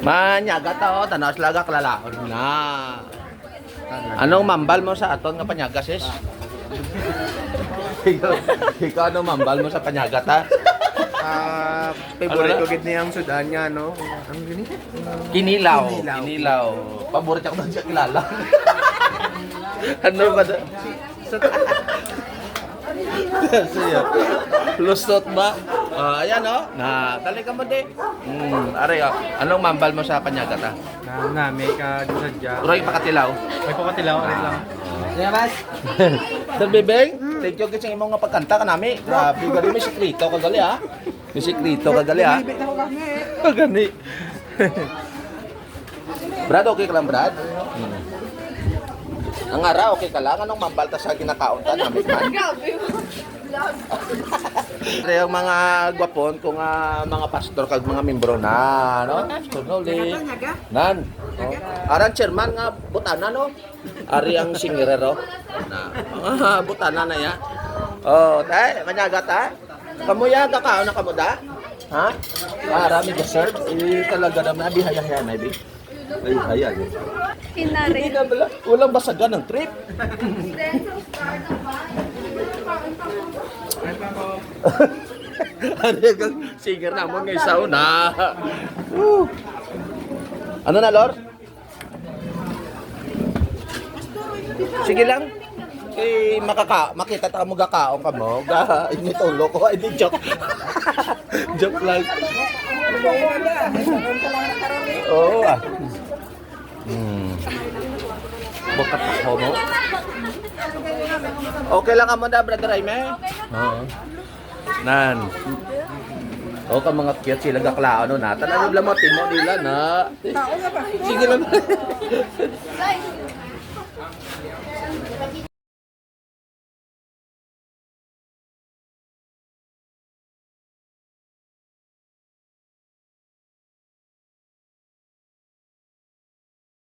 Manyaga ta o, tanaw slaga klalaon na. Anong mambal mo sa aton nga panyaga sis? Ikaw anong mambal mo sa panyaga ta? Favorite ko gid niyang sudan nga no. Ano gini? Kinilaw. Kinilaw. Paborito ko na siya kilala. Ano ba? Siya. Lusot ba? Ayan o. Na, tali ka mo di. Aray o. Anong mambal mo sa panyaga ta? Nami ka sadya. Uray pakatilaw. May pakatilaw ulit lang. Kaya mas? Sir Bebeng, thank you kasi imong nga pagkanta ka nami. Grabe, gali may sikrito kagali ha. May sikrito kagali ha. Gani. Brad, okay ka lang Brad? Ang ara, okay ka lang? Anong mambalta sa kinakaon ta namin man? Yung mga gwapon kung mga pastor kag mga membro na, no? Sunuli. Nan. Oh. Aran chairman nga butana no. Ari ang singerero. Na. Butana na ya. Oh, tay, manyaga ta. Kamu ya kakaon na kamo da? Ha? Para mi serve. Talaga naman bihaya na bi. Ay, hayag. Kinari. Walang basagan ng trip. Ano yung singer naman ngayon sa una? Ano na, Lord? Sige lang. Makita ta mo gakaon ka mo. Initulo ko. Ay, di joke. Joke lang. Oo ah. Bukat ako mo. Okay lang ka mo na, Brother Jaime? Oo. Nan. O ka mga cute sila gaklao no na. Tanang lang mo timo nila na. Sige lang.